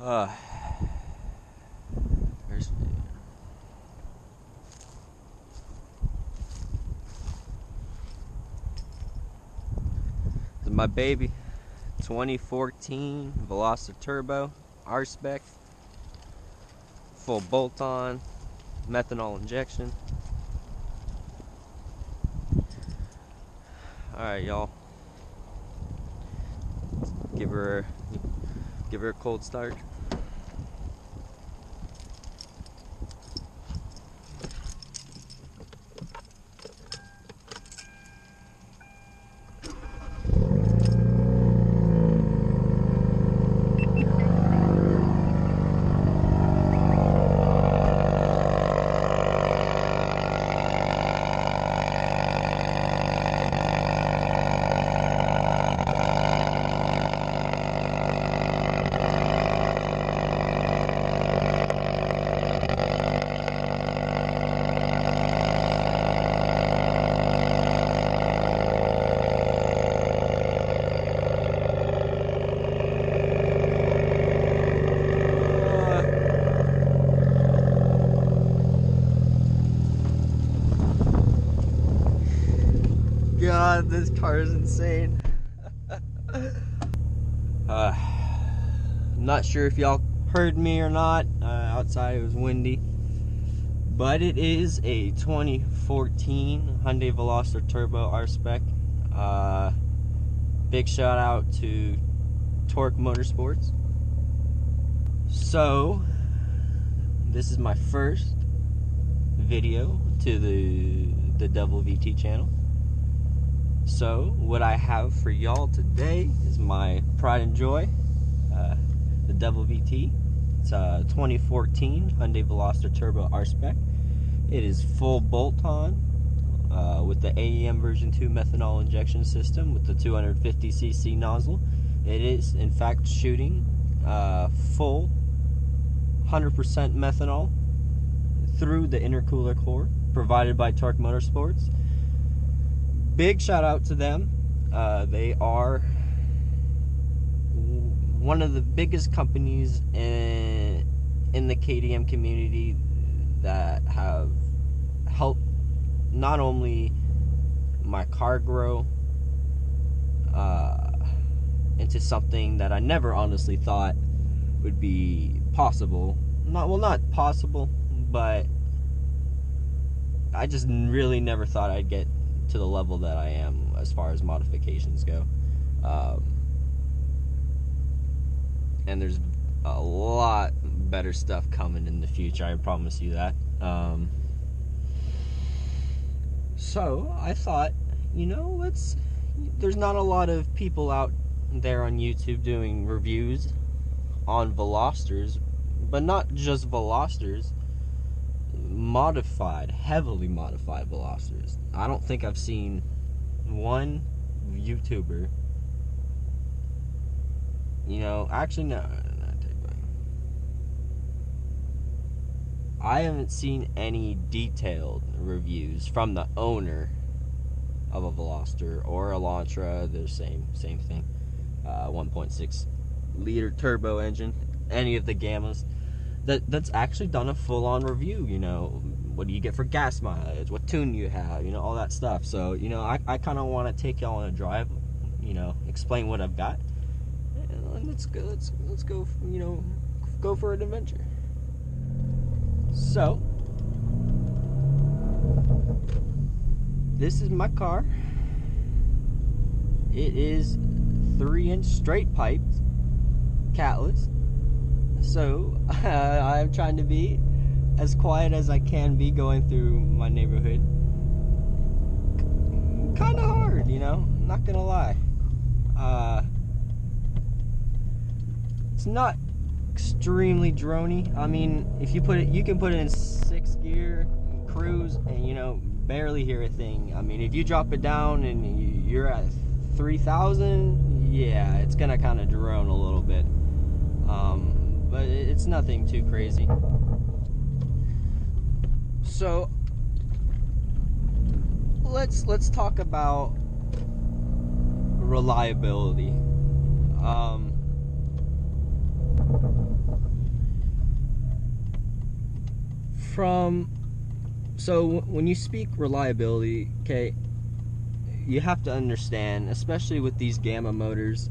This is my baby 2014 Veloster Turbo R-Spec, full bolt-on, methanol injection. Alright, y'all, give her a cold start. God, this car is insane. Not sure if y'all heard me or not. Outside it was windy, but it is a 2014 Hyundai Veloster Turbo R-Spec. Big shout out to Tork Motorsports. So this is my first video to the Devil VT channel. So what I have for y'all today is my pride and joy, the Devil VT. It's a 2014 Hyundai Veloster Turbo R-Spec. It is full bolt-on with the AEM version 2 methanol injection system with the 250cc nozzle. It is in fact shooting full 100% methanol through the intercooler core provided by Tork Motorsports. Big shout out to them. They are one of the biggest companies in the KDM community that have helped not only my car grow into something that I never honestly thought would be possible. Not possible, but I just really never thought I'd get to the level that I am as far as modifications go. And there's a lot better stuff coming in the future, I promise you that. So I thought, you know, there's not a lot of people out there on YouTube doing reviews on Velosters, but not just Velosters, heavily modified Velosters. I don't think I've seen one YouTuber, you know, actually no, I haven't seen any detailed reviews from the owner of a Veloster or a Elantra. They're same thing. 1.6 liter turbo engine, any of the Gammas that's actually done a full-on review. You know, what do you get for gas mileage, what tune you have, you know, all that stuff. So, you know, I kind of want to take y'all on a drive, you know, explain what I've got, and let's go, you know, go for an adventure. So this is my car. It is 3-inch straight piped, catless. So I'm trying to be as quiet as I can be going through my neighborhood. Kind of hard, you know, not gonna lie. It's not extremely drony. I mean, if you put it, you can put it in 6th gear, cruise, and you know, barely hear a thing. I mean, if you drop it down and you're at 3,000, yeah, it's gonna kind of drone a little bit. But it's nothing too crazy. So let's talk about reliability. So when you speak reliability, okay, you have to understand, especially with these Gamma motors,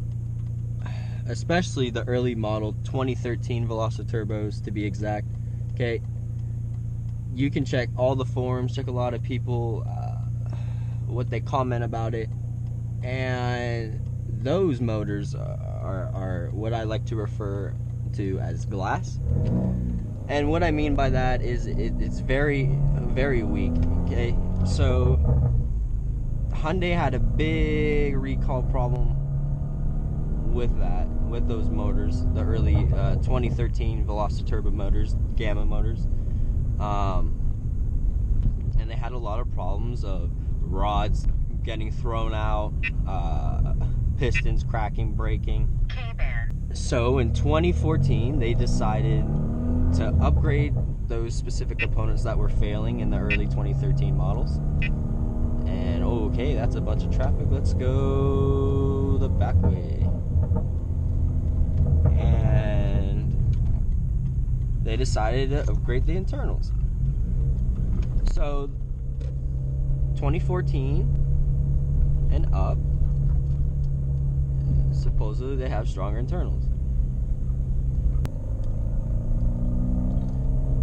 especially the early model 2013 Veloster turbos to be exact, okay, you can check all the forums, check a lot of people, what they comment about it, and those motors are what I like to refer to as glass. And what I mean by that is it's very, very weak, okay? So Hyundai had a big recall problem with that, with those motors, the early 2013 Veloster turbo motors, Gamma motors. And they had a lot of problems of rods getting thrown out, pistons cracking, breaking. So in 2014, they decided to upgrade those specific components that were failing in the early 2013 models. And okay, that's a bunch of traffic. Let's go the back way. And they decided to upgrade the internals. So 2014 and up, supposedly they have stronger internals.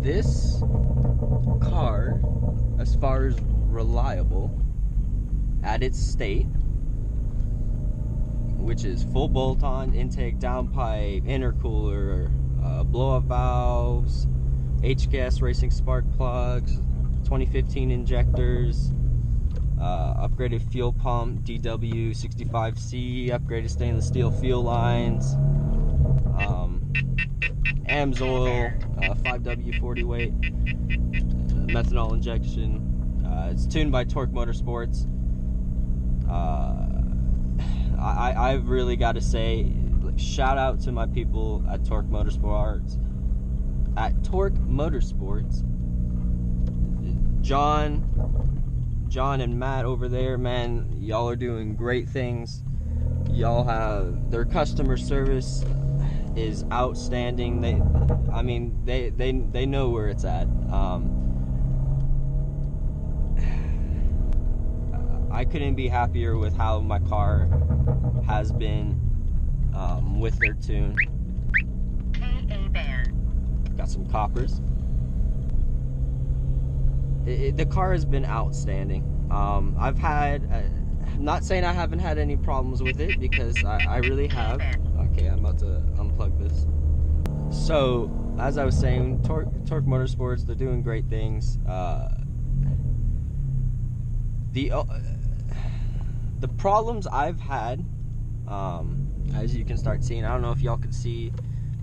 This car, as far as reliable, at its state, which is full bolt-on, intake, downpipe, intercooler, blow-up valves, HGS racing spark plugs, 2015 injectors, upgraded fuel pump, DW65C, upgraded stainless steel fuel lines, AMSOIL, 5W40 weight, methanol injection. It's tuned by Tork Motorsports. I've really got to say, shout out to my people at Tork Motorsports. At Tork Motorsports, John and Matt over there, man, y'all are doing great things. Y'all have, their customer service is outstanding. They know where it's at. I couldn't be happier with how my car has been with their tune. Got some coppers. The car has been outstanding. I've had, I'm not saying I haven't had any problems with it, because I really have. Okay, I'm about to unplug this. So, as I was saying, Tork Motorsports, they're doing great things. The problems I've had, as you can start seeing, I don't know if y'all can see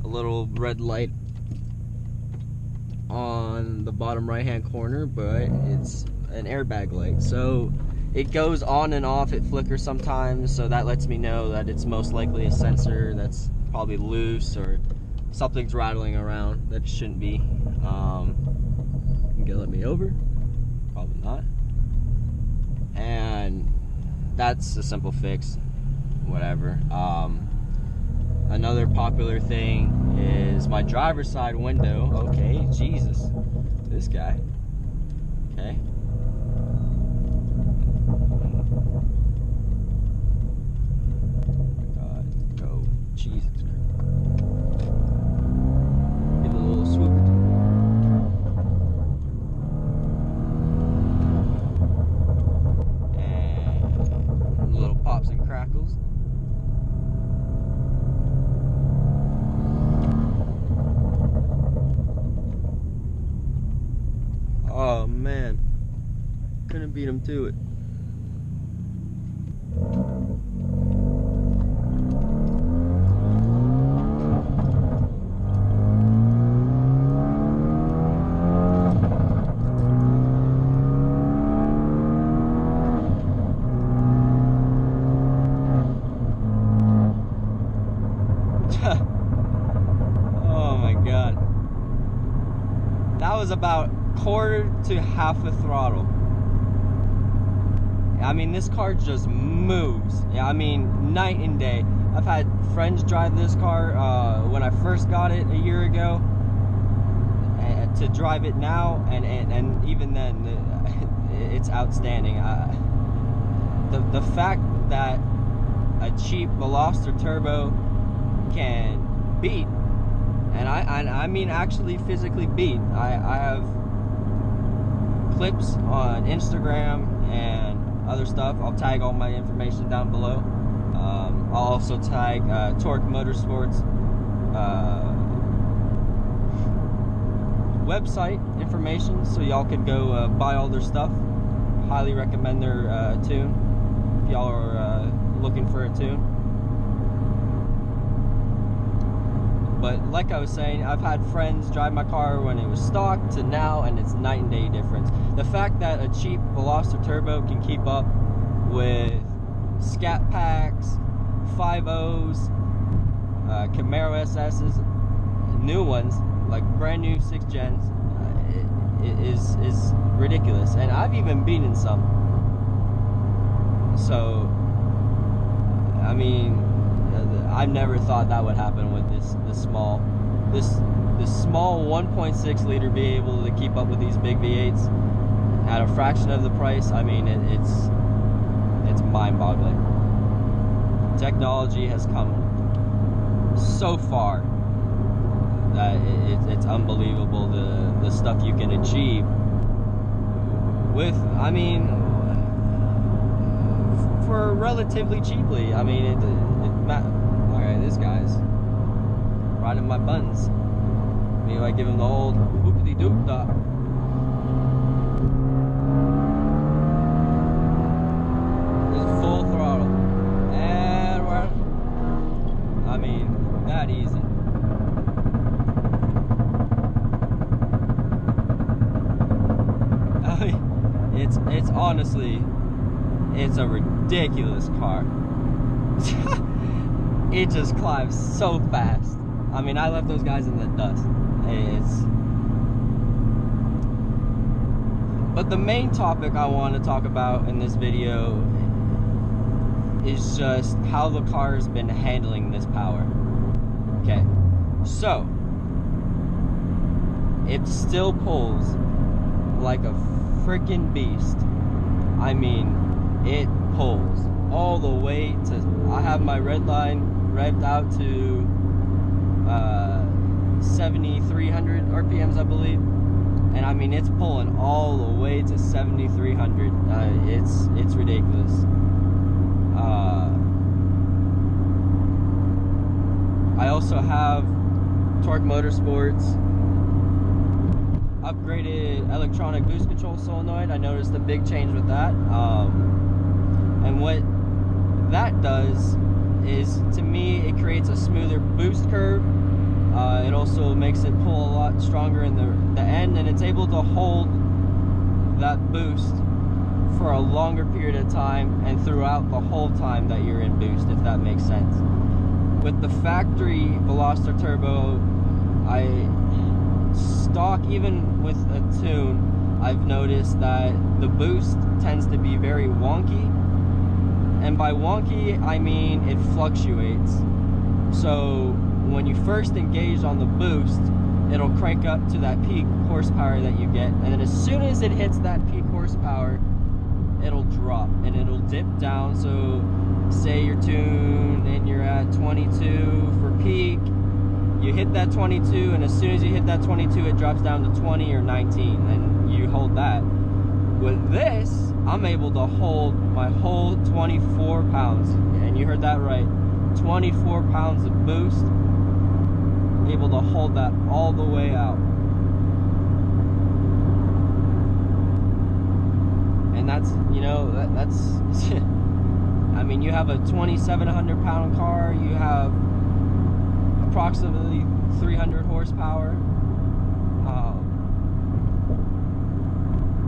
a little red light on the bottom right hand corner, but it's an airbag light, so it goes on and off, it flickers sometimes, so that lets me know that it's most likely a sensor that's probably loose or something's rattling around that it shouldn't be. You gonna let me over? Probably not. And that's a simple fix, whatever. Another popular thing is my driver's side window. Okay, Jesus, this guy. Okay. God, go, Jesus. Give it a little swooper. And little pops and crackles. Oh man, couldn't beat him to it. Oh my God, that was about quarter to half a throttle. I mean, this car just moves. I mean, night and day. I've had friends drive this car when I first got it a year ago. to drive it now, and even then, it's outstanding. The fact that a cheap Veloster turbo can beat, and I mean actually physically beat. I have clips on Instagram and other stuff. I'll tag all my information down below. I'll also tag Tork Motorsports website information, so y'all can go buy all their stuff. Highly recommend their tune if y'all are looking for a tune. But like I was saying, I've had friends drive my car when it was stock to now, and it's night and day difference. The fact that a cheap Veloster turbo can keep up with Scat Packs, 5.0s, Camaro SS's, new ones, like brand new 6 gens, is ridiculous. And I've even beaten some. So, I mean, I never thought that would happen with this small 1.6 liter be able to keep up with these big V8s at a fraction of the price. I mean, it's mind-boggling. Technology has come so far that it's unbelievable the stuff you can achieve with, I mean, for relatively cheaply. I mean, alright, this guy's riding my buttons. Maybe I give him the old whoopity-doop-da. Just full throttle. And we're, I mean, that easy. I mean, it's honestly, it's a ridiculous car. It just climbs so fast. I mean, I left those guys in the dust. But the main topic I want to talk about in this video is just how the car has been handling this power. Okay, so it still pulls like a freaking beast. I mean, it pulls all the way to, I have my red line revved out to 7,300 RPMs, I believe, and I mean, it's pulling all the way to 7,300. It's ridiculous. I also have Tork Motorsports upgraded electronic boost control solenoid. I noticed a big change with that, and what that does is, to me, it creates a smoother boost curve. It also makes it pull a lot stronger in the end, and it's able to hold that boost for a longer period of time and throughout the whole time that you're in boost, if that makes sense. With the factory Veloster turbo, stock, even with a tune, I've noticed that the boost tends to be very wonky. And by wonky, I mean it fluctuates. So when you first engage on the boost, it'll crank up to that peak horsepower that you get, and then as soon as it hits that peak horsepower, it'll drop and it'll dip down. So say you're tuned and you're at 22 for peak, you hit that 22, and as soon as you hit that 22, it drops down to 20 or 19, and you hold that. With this, I'm able to hold my whole 24 pounds, and you heard that right, 24 pounds of boost, able to hold that all the way out. And that's, you know, that's I mean, you have a 2,700 pound car, you have approximately 300 horsepower,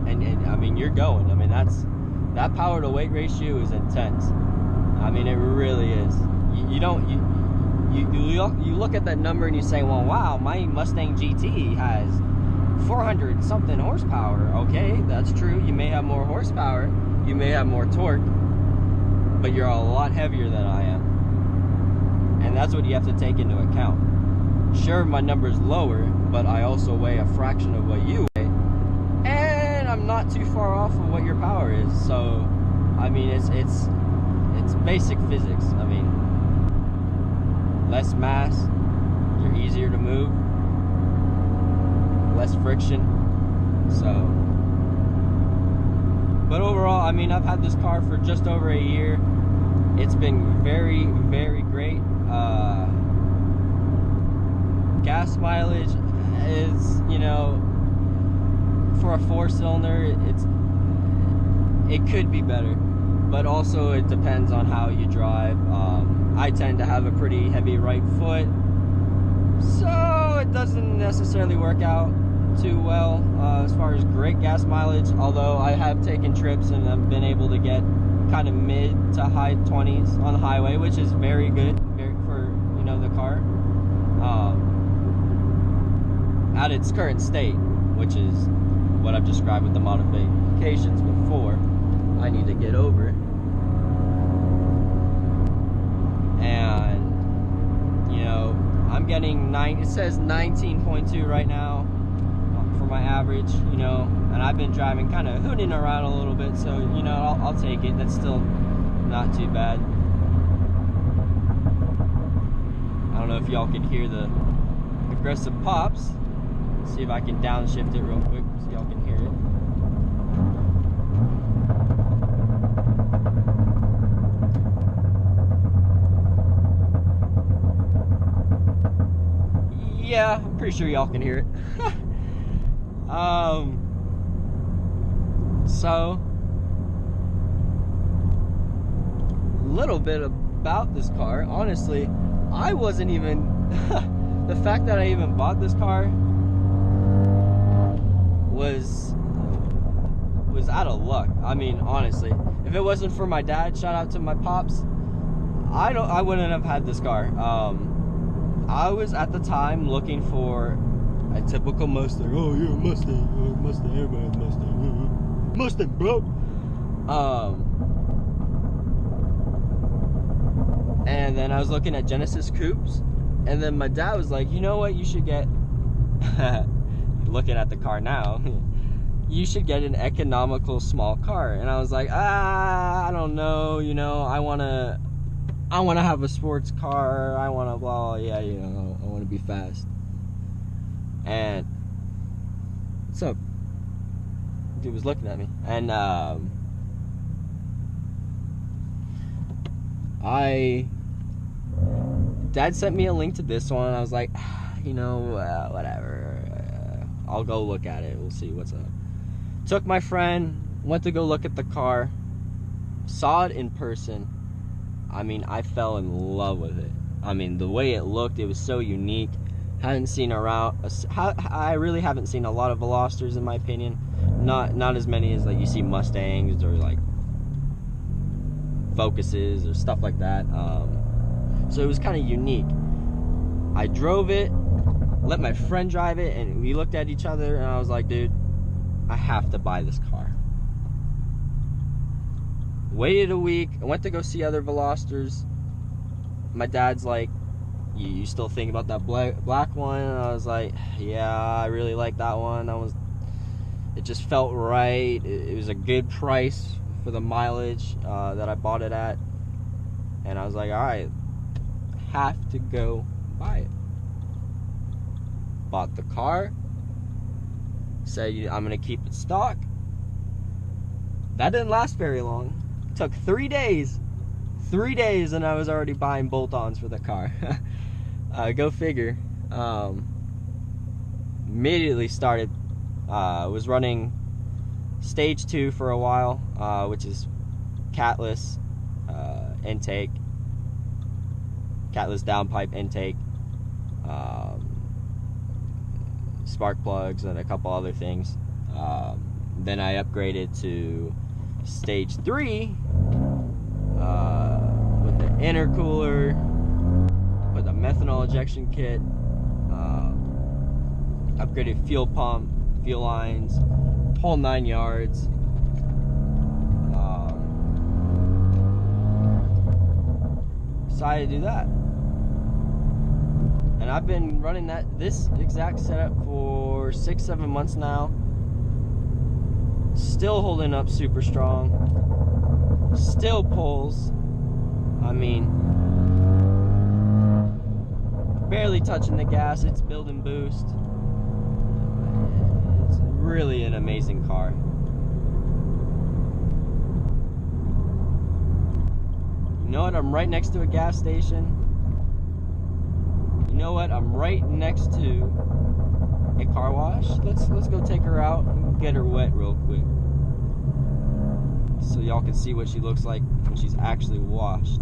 and I mean, you're going. I mean, that power to weight ratio is intense. I mean, it really is. You look at that number and you say, well, wow, my Mustang GT has 400 something horsepower. Okay, that's true. You may have more horsepower, you may have more torque, but you're a lot heavier than I am, and that's what you have to take into account. Sure, my number's lower, but I also weigh a fraction of what you weigh, and I'm not too far off of what your power is. So, I mean, it's basic physics. I mean, less mass, you're easier to move, less friction. So, but overall, I mean, I've had this car for just over a year. It's been very, very great. Gas mileage is, you know, for a 4-cylinder, it could be better, but also it depends on how you drive. I tend to have a pretty heavy right foot, so it doesn't necessarily work out too well as far as great gas mileage, although I have taken trips and I've been able to get kind of mid to high 20s on the highway, which is very good for, you know, the car at its current state, which is what I've described with the modifications before. I need to get over. And, you know, I'm getting it says 19.2 right now for my average, you know, and I've been driving kind of hooning around a little bit, so, you know, I'll take it. That's still not too bad. I don't know if y'all can hear the aggressive pops. See if I can downshift it real quick so y'all can hear it. Yeah, I'm pretty sure y'all can hear it. So, little bit about this car. Honestly, I wasn't even the fact that I even bought this car was out of luck. I mean, honestly, if it wasn't for my dad, shout out to my pops, I wouldn't have had this car. I was at the time looking for a typical Mustang. Oh yeah, Mustang, Mustang, everybody's Mustang, Mustang, bro. And then I was looking at Genesis coupes, and then my dad was like, you know what, you should get looking at the car now, you should get an economical small car. And I was like, I don't know, you know, I want to have a sports car, I want to blah, yeah, you know, I want to be fast. And so dude was looking at me, and Dad sent me a link to this one, and I was like, you know, whatever, I'll go look at it, we'll see what's up. Took my friend, went to go look at the car, saw it in person. I mean, I fell in love with it. I mean, the way it looked, it was so unique. I really haven't seen a lot of Velosters, in my opinion. Not as many as like you see Mustangs or like Focuses or stuff like that. So it was kind of unique. I drove it, let my friend drive it, and we looked at each other, and I was like, dude, I have to buy this car. Waited a week, I went to go see other Velosters. My dad's like, you still think about that black one? And I was like, yeah, I really like that one. It just felt right. It was a good price for the mileage that I bought it at. And I was like, all right, have to go buy it. Bought the car. Said I'm gonna keep it stock. That didn't last very long. It took 3 days. 3 days, and I was already buying bolt-ons for the car. Go figure. Immediately started. Was running stage 2 for a while, which is catless intake, catless downpipe intake, spark plugs, and a couple other things. Then I upgraded to stage 3 with the intercooler, with a methanol injection kit, upgraded fuel pump, fuel lines, whole 9 yards. Decided to do that, and And I've been running this exact setup for 6-7 months now. Still holding up super strong. Still pulls. I mean, barely touching the gas. It's building boost. It's really an amazing car. You know what? I'm right next to a gas station. You know what? I'm right next to a car wash. Let's go take her out and get her wet real quick, so y'all can see what she looks like when she's actually washed.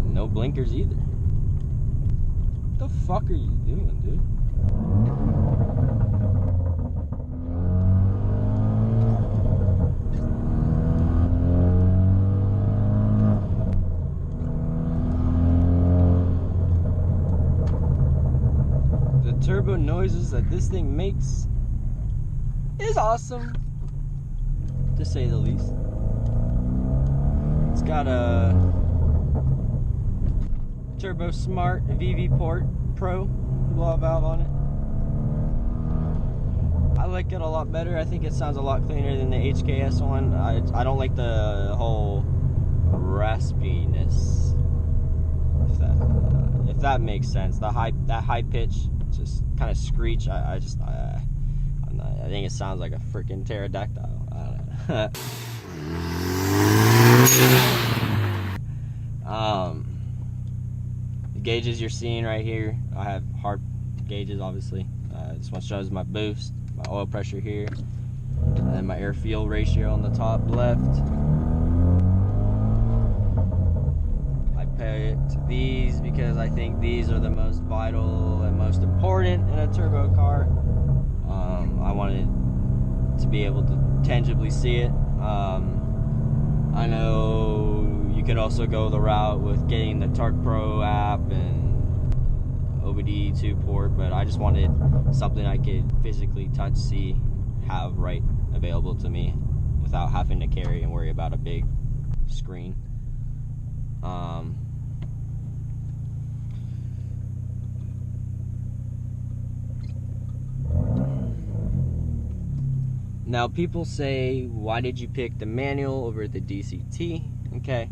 No blinkers either. What the fuck are you doing, dude? The turbo noises that this thing makes is awesome, to say the least. It's got a Turbo Smart VV Port Pro blow valve on it. I like it a lot better. I think it sounds a lot cleaner than the HKS one. I don't like the whole raspiness, if that makes sense. That high pitch, just kind of screech. I think it sounds like a freaking pterodactyl. The gauges you're seeing right here, I have hard gauges, obviously. This one shows my boost, my oil pressure here, and then my air fuel ratio on the top left. I picked these because I think these are the most vital and most important in a turbo car. I wanted to be able to tangibly see it. I know you could also go the route with getting the Tork Pro app and OBD2 port, but I just wanted something I could physically touch, see, have right available to me without having to carry and worry about a big screen. Now people say, why did you pick the manual over the DCT? Okay.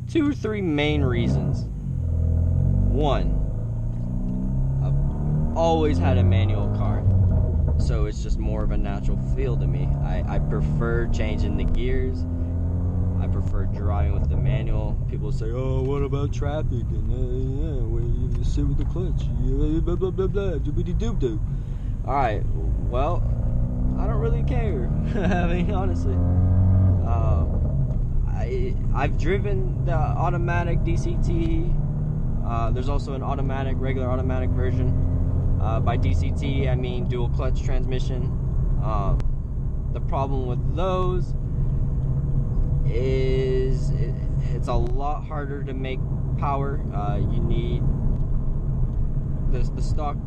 2 or 3 main reasons. One, I've always had a manual car, so it's just more of a natural feel to me. I prefer changing the gears. I prefer driving with the manual. People say, oh, what about traffic? And where you sit with the clutch? Blah, blah, blah, blah, doobity-doo-doo. Alright, well, I don't really care. I mean, honestly. I've driven the automatic DCT. There's also an regular automatic version. By DCT, I mean dual clutch transmission. The problem with those is it's a lot harder to make power. You need the stock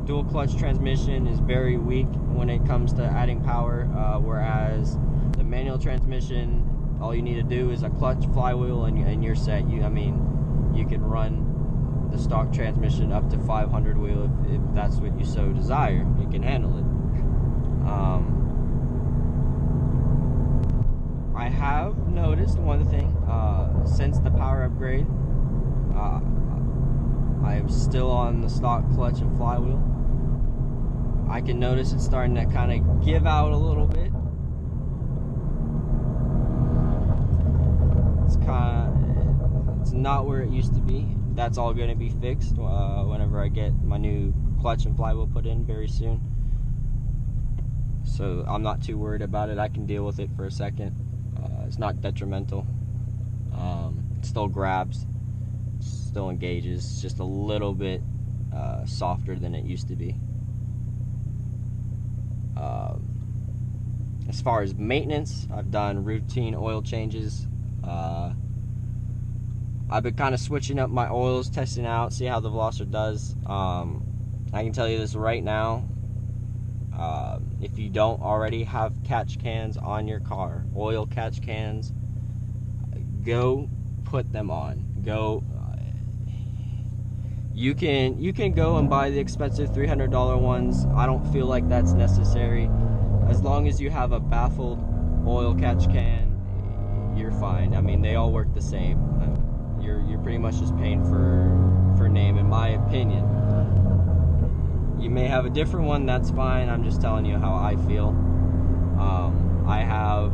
dual clutch transmission is very weak when it comes to adding power, whereas the manual transmission, all you need to do is a clutch, flywheel, and you're set. You can run the stock transmission up to 500 wheel if that's what you so desire. You can handle it. I have noticed one thing since the power upgrade. I'm still on the stock clutch and flywheel. I can notice it's starting to kind of give out a little bit. It's not where it used to be. That's all going to be fixed whenever I get my new clutch and flywheel put in very soon. So I'm not too worried about it. I can deal with it for a second. It's not detrimental. It still grabs, still engages, just a little bit softer than it used to be. As far as maintenance, I've done routine oil changes. I've been kind of switching up my oils, testing out, see how the Veloster does. I can tell you this right now. If you don't already have catch cans on your car, oil catch cans, go put them on. Go. You can go and buy the expensive $300 ones. I don't feel like that's necessary. As long as you have a baffled oil catch can, you're fine. I mean, they all work the same. You're pretty much just paying for name, in my opinion. You may have a different one, that's fine. I'm just telling you how I feel. I have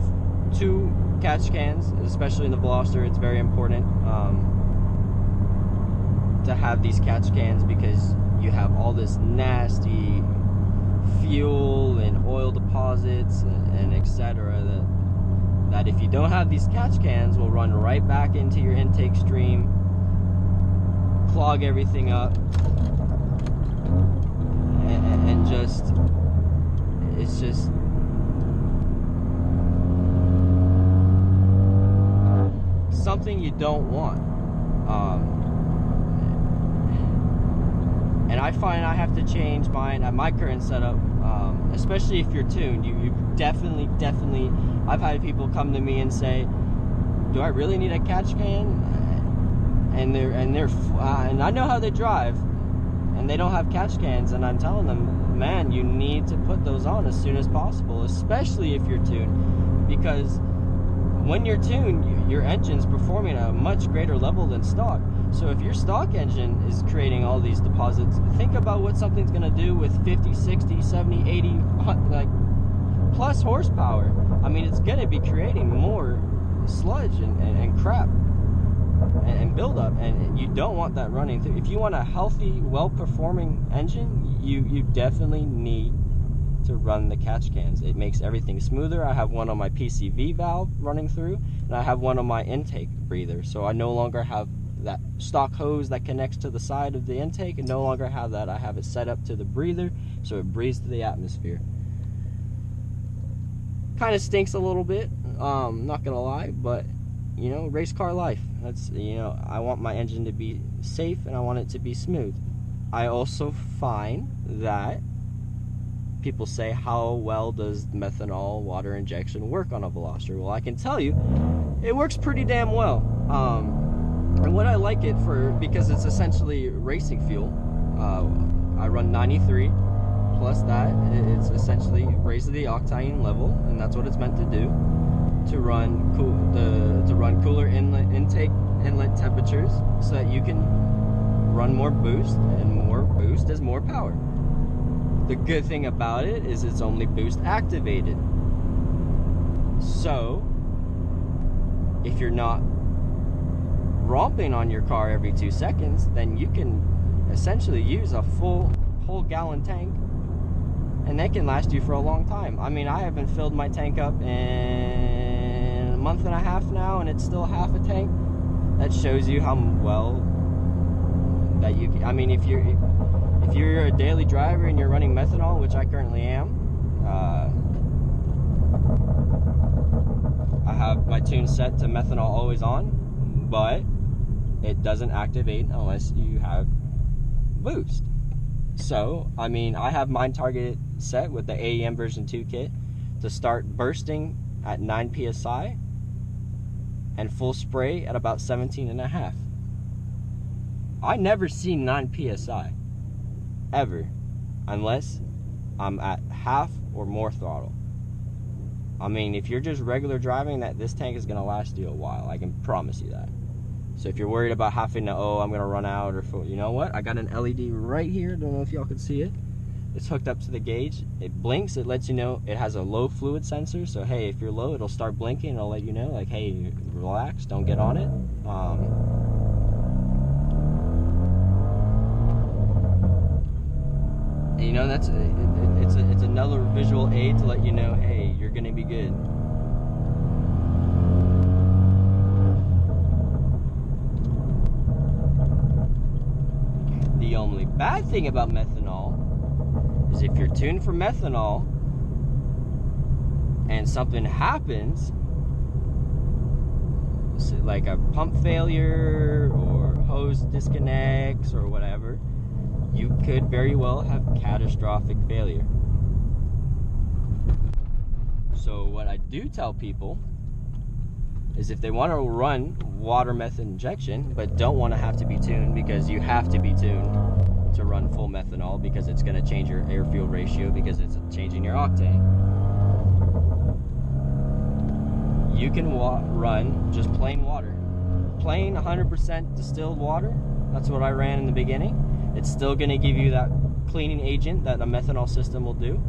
2 catch cans, especially in the Veloster. It's very important to have these catch cans because you have all this nasty fuel and oil deposits and etc. that if you don't have these catch cans will run right back into your intake stream, clog everything up, and just, it's just something you don't want. And I find I have to change mine at my current setup, especially if you're tuned. You definitely, I've had people come to me and say, do I really need a catch can? And I know how they drive, and they don't have catch cans, and I'm telling them, man, you need to put those on as soon as possible, especially if you're tuned, because when you're tuned, your engine's performing at a much greater level than stock. So if your stock engine is creating all these deposits, think about what something's going to do with 50, 60, 70, 80, like plus horsepower. I mean, it's going to be creating more sludge and crap and buildup, and you don't want that running through. If you want a healthy, well-performing engine, you definitely need to run the catch cans. It makes everything smoother. I have one on my PCV valve running through, and I have one on my intake breather, so I no longer have that stock hose that connects to the side of the intake, and no longer have that. I have it set up to the breather so it breathes to the atmosphere. Kind of stinks a little bit, not gonna lie, but you know, race car life. That's, you know, I want my engine to be safe and I want it to be smooth. I also find that people say, how well does methanol water injection work on a Veloster? Well, I can tell you, it works pretty damn well. And what I like it for, because it's essentially racing fuel. I run 93 plus that. It's essentially raises the octane level, and that's what it's meant to do. To run cooler inlet temperatures, so that you can run more boost, and more boost is more power. The good thing about it is it's only boost activated. So if you're not romping on your car every 2 seconds, then you can essentially use a whole gallon tank, and that can last you for a long time. I mean, I haven't filled my tank up in a month and a half now, and it's still half a tank. That shows you how well that you can. I mean, if you're a daily driver and you're running methanol, which I currently am, I have my tune set to methanol always on, but it doesn't activate unless you have boost. So, I mean, I have mine targeted set with the AEM version 2 kit to start bursting at 9 psi and full spray at about 17.5. I never see 9 psi ever unless I'm at half or more throttle. I mean, if you're just regular driving, this tank is going to last you a while. I can promise you that. So if you're worried about having to, I'm going to run out, or you know what? I got an LED right here. Don't know if y'all can see it. It's hooked up to the gauge. It blinks. It lets you know it has a low fluid sensor. So, hey, if you're low, it'll start blinking. It'll let you know, like, hey, relax. Don't get on it. And, you know, it's another visual aid to let you know, hey, you're going to be good. bad thing about methanol is if you're tuned for methanol and something happens, like a pump failure or hose disconnects or whatever, you could very well have catastrophic failure. So what I do tell people is if they want to run water method injection but don't want to have to be tuned, because you have to be tuned to run full methanol because it's going to change your air fuel ratio, because it's changing your octane. You can run just plain water, plain 100% distilled water. That's what I ran in the beginning. It's still going to give you that cleaning agent that a methanol system will do.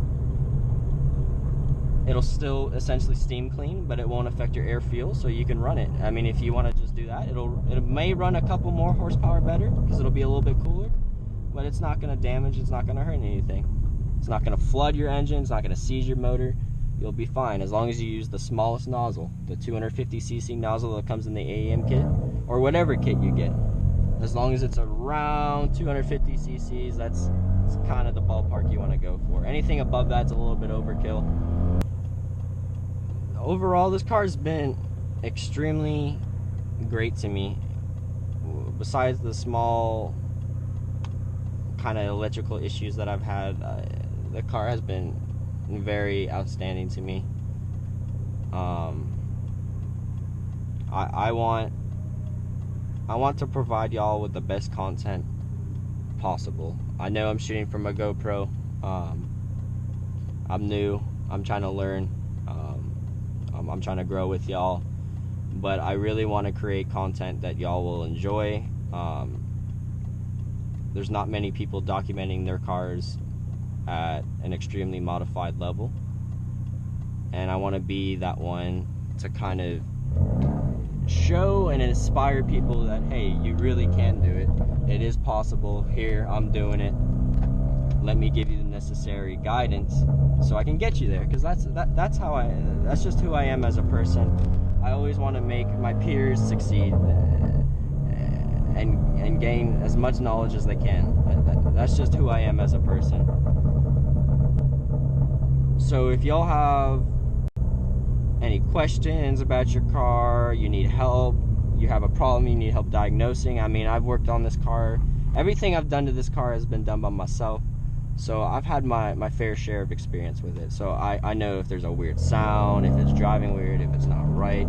It'll still essentially steam clean, but it won't affect your air fuel, so you can run it. I mean, if you want to just do that, it may run a couple more horsepower better because it'll be a little bit cooler, but it's not going to damage, it's not going to hurt anything. It's not going to flood your engine, it's not going to seize your motor. You'll be fine as long as you use the smallest nozzle, the 250cc nozzle that comes in the AEM kit, or whatever kit you get. As long as it's around 250 cc's, that's kind of the ballpark you want to go for. Anything above that's a little bit overkill. Overall, this car has been extremely great to me. Besides the small kind of electrical issues that I've had, the car has been very outstanding to me. I want to provide y'all with the best content possible. I know I'm shooting from a GoPro. I'm new. I'm trying to learn. I'm trying to grow with y'all, but I really want to create content that y'all will enjoy. There's not many people documenting their cars at an extremely modified level, and I want to be that one to kind of show and inspire people that, hey, you really can do it. It is possible. Here, I'm doing it. Let me give you the necessary guidance so I can get you there, because that's just who I am as a person. I always want to make my peers succeed and gain as much knowledge as they can. That's just who I am as a person. So if y'all have any questions about your car, you need help, you have a problem, you need help diagnosing. I mean, I've worked on this car. Everything I've done to this car has been done by myself. So I've had my fair share of experience with it. So I know if there's a weird sound, if it's driving weird, if it's not right.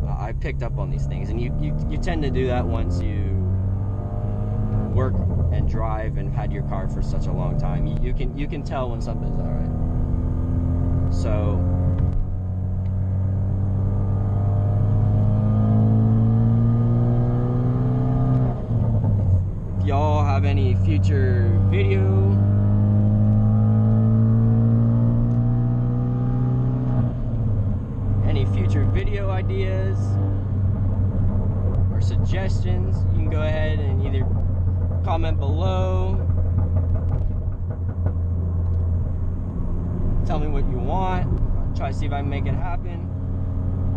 I picked up on these things, and you tend to do that once you work and drive and had your car for such a long time. You can tell when something's not right. So if y'all have any future video ideas or suggestions, you can go ahead and either comment below, tell me what you want, I'll try to see if I can make it happen.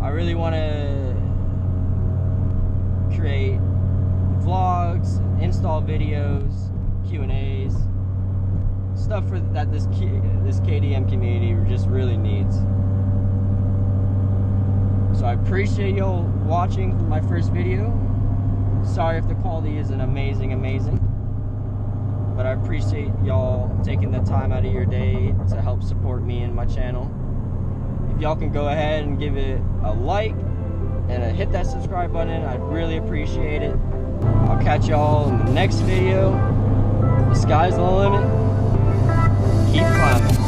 I really want to create vlogs, install videos, Q&As, stuff that this KDM community just really needs. So I appreciate y'all watching my first video. Sorry if the quality isn't amazing, but I appreciate y'all taking the time out of your day to help support me and my channel. If y'all can go ahead and give it a like and hit that subscribe button, I'd really appreciate it. I'll catch y'all in the next video. The sky's the limit. Keep climbing.